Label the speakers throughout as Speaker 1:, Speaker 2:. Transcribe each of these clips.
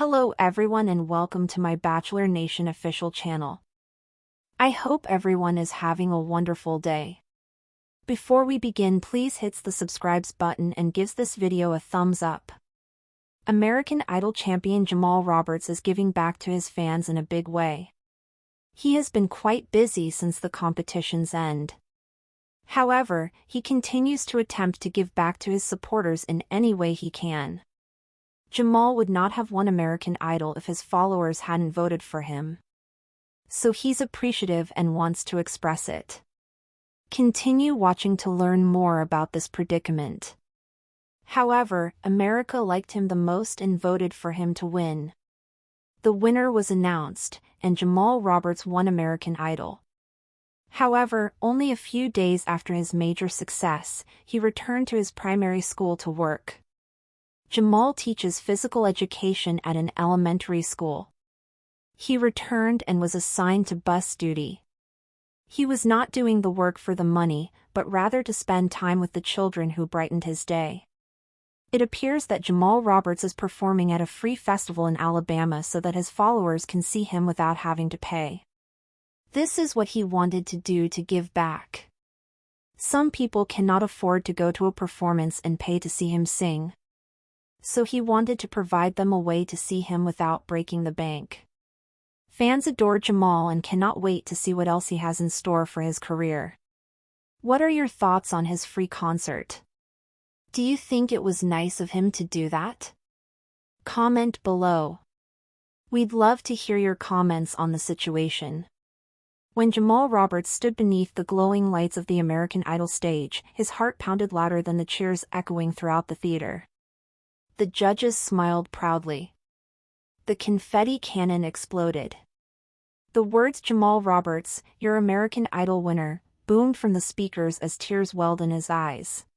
Speaker 1: Hello everyone and welcome to my Bachelor Nation official channel. I hope everyone is having a wonderful day. Before we begin, please hit the subscribe button and gives this video a thumbs up. American Idol champion Jamal Roberts is giving back to his fans in a big way. He has been quite busy since the competition's end. However, he continues to attempt to give back to his supporters in any way he can. Jamal would not have won American Idol if his followers hadn't voted for him. So he's appreciative and wants to express it. Continue watching to learn more about this predicament. However, America liked him the most and voted for him to win. The winner was announced, and Jamal Roberts won American Idol. However, only a few days after his major success, he returned to his primary school to work. Jamal teaches physical education at an elementary school. He returned and was assigned to bus duty. He was not doing the work for the money, but rather to spend time with the children who brightened his day. It appears that Jamal Roberts is performing at a free festival in Alabama so that his followers can see him without having to pay. This is what he wanted to do to give back. Some people cannot afford to go to a performance and pay to see him sing. So he wanted to provide them a way to see him without breaking the bank. Fans adore Jamal and cannot wait to see what else he has in store for his career. What are your thoughts on his free concert? Do you think it was nice of him to do that? Comment below. We'd love to hear your comments on the situation. When Jamal Roberts stood beneath the glowing lights of the American Idol stage, his heart pounded louder than the cheers echoing throughout the theater. The judges smiled proudly. The confetti cannon exploded. The words "Jamal Roberts, your American Idol winner," boomed from the speakers as tears welled in his eyes.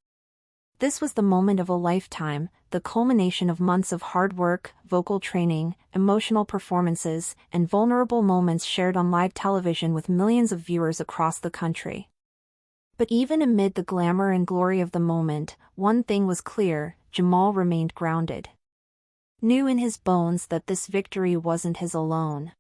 Speaker 1: This was the moment of a lifetime, the culmination of months of hard work, vocal training, emotional performances, and vulnerable moments shared on live television with millions of viewers across the country. But even amid the glamour and glory of the moment, one thing was clear: Jamal remained grounded. Knew in his bones that this victory wasn't his alone.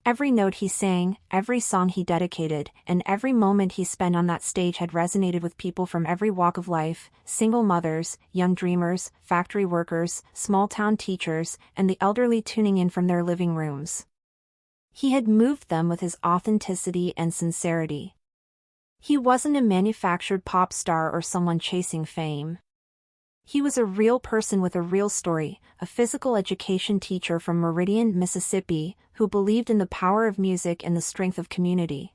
Speaker 1: Every note he sang, every song he dedicated, and every moment he spent on that stage had resonated with people from every walk of life: single mothers, young dreamers, factory workers, small-town teachers, and the elderly tuning in from their living rooms. He had moved them with his authenticity and sincerity. He wasn't a manufactured pop star or someone chasing fame. He was a real person with a real story, a physical education teacher from Meridian, Mississippi, who believed in the power of music and the strength of community.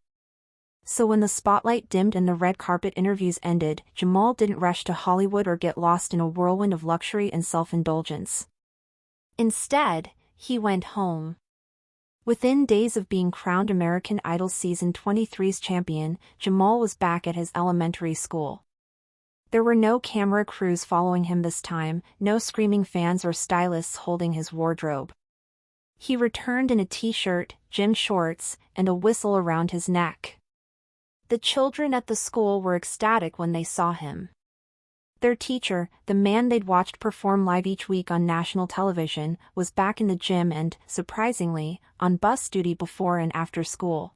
Speaker 1: So when the spotlight dimmed and the red carpet interviews ended, Jamal didn't rush to Hollywood or get lost in a whirlwind of luxury and self-indulgence. Instead, he went home. Within days of being crowned American Idol Season 23's champion, Jamal was back at his elementary school. There were no camera crews following him this time, no screaming fans or stylists holding his wardrobe. He returned in a t-shirt, gym shorts, and a whistle around his neck. The children at the school were ecstatic when they saw him. Their teacher, the man they'd watched perform live each week on national television, was back in the gym and, surprisingly, on bus duty before and after school.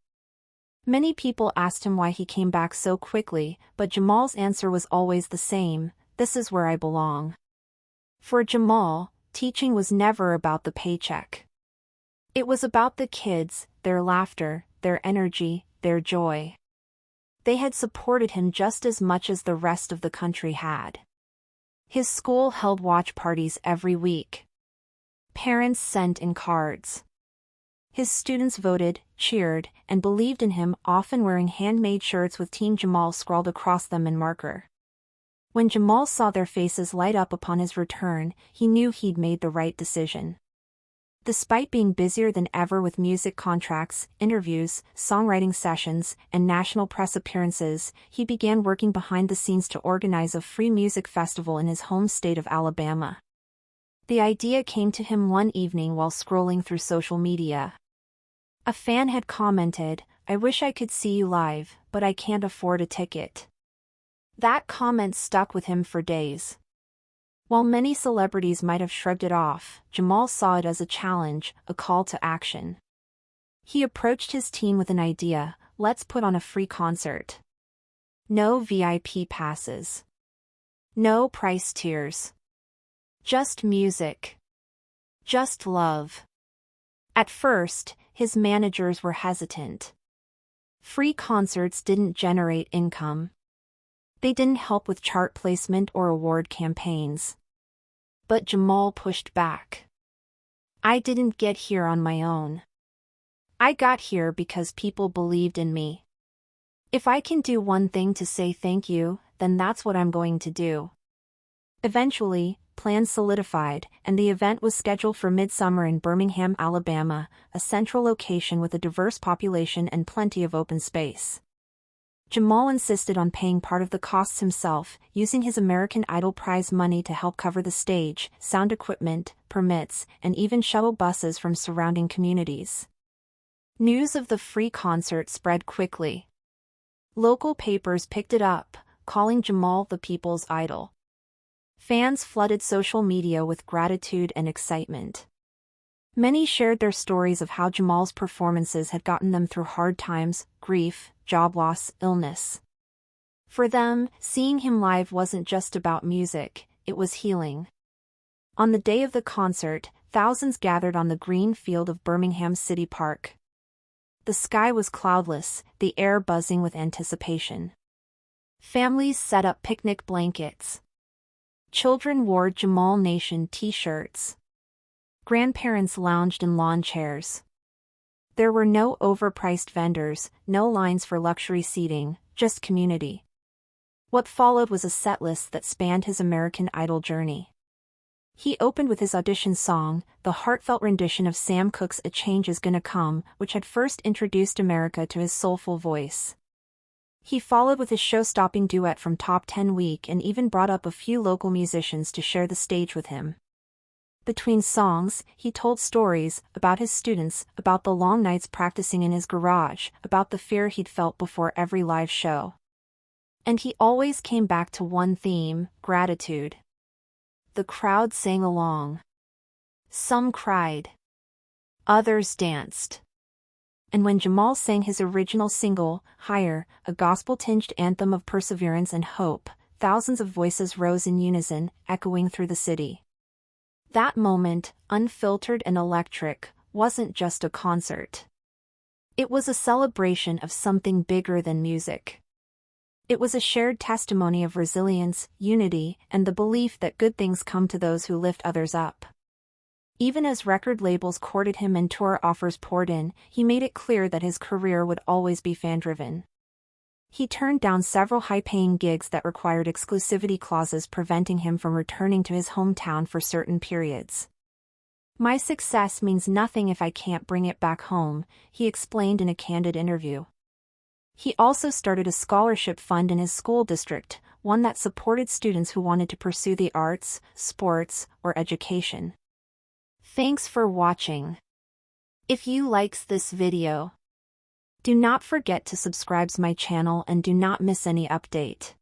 Speaker 1: Many people asked him why he came back so quickly, but Jamal's answer was always the same: "This is where I belong." For Jamal, teaching was never about the paycheck. It was about the kids, their laughter, their energy, their joy. They had supported him just as much as the rest of the country had. His school held watch parties every week. Parents sent in cards. His students voted, cheered, and believed in him, often wearing handmade shirts with Team Jamal scrawled across them in marker. When Jamal saw their faces light up upon his return, he knew he'd made the right decision. Despite being busier than ever with music contracts, interviews, songwriting sessions, and national press appearances, he began working behind the scenes to organize a free music festival in his home state of Alabama. The idea came to him one evening while scrolling through social media. A fan had commented, "I wish I could see you live, but I can't afford a ticket." That comment stuck with him for days. While many celebrities might have shrugged it off, Jamal saw it as a challenge, a call to action. He approached his team with an idea: let's put on a free concert. No VIP passes. No price tiers. Just music. Just love. At first, his managers were hesitant. Free concerts didn't generate income. They didn't help with chart placement or award campaigns. But Jamal pushed back. I didn't get here on my own. I got here because people believed in me. If I can do one thing to say thank you, then that's what I'm going to do. Eventually, plans solidified, and the event was scheduled for midsummer in Birmingham, Alabama, a central location with a diverse population and plenty of open space. Jamal insisted on paying part of the costs himself, using his American Idol prize money to help cover the stage, sound equipment, permits, and even shuttle buses from surrounding communities. News of the free concert spread quickly. Local papers picked it up, calling Jamal the people's idol. Fans flooded social media with gratitude and excitement. Many shared their stories of how Jamal's performances had gotten them through hard times, grief, job loss, illness. For them, seeing him live wasn't just about music, it was healing. On the day of the concert, thousands gathered on the green field of Birmingham City Park. The sky was cloudless, the air buzzing with anticipation. Families set up picnic blankets. Children wore Jamal Nation t-shirts. Grandparents lounged in lawn chairs. There were no overpriced vendors, no lines for luxury seating, just community. What followed was a setlist that spanned his American Idol journey. He opened with his audition song, the heartfelt rendition of Sam Cooke's A Change Is Gonna Come, which had first introduced America to his soulful voice. He followed with his show-stopping duet from Top 10 Week and even brought up a few local musicians to share the stage with him. Between songs, he told stories about his students, about the long nights practicing in his garage, about the fear he'd felt before every live show. And he always came back to one theme: gratitude. The crowd sang along. Some cried. Others danced. And when Jamal sang his original single, Higher, a gospel-tinged anthem of perseverance and hope, thousands of voices rose in unison, echoing through the city. That moment, unfiltered and electric, wasn't just a concert. It was a celebration of something bigger than music. It was a shared testimony of resilience, unity, and the belief that good things come to those who lift others up. Even as record labels courted him and tour offers poured in, he made it clear that his career would always be fan-driven. He turned down several high-paying gigs that required exclusivity clauses preventing him from returning to his hometown for certain periods. My success means nothing if I can't bring it back home, he explained in a candid interview. He also started a scholarship fund in his school district, one that supported students who wanted to pursue the arts, sports, or education. Thanks for watching. If you likes this video, do not forget to subscribe to my channel and do not miss any update.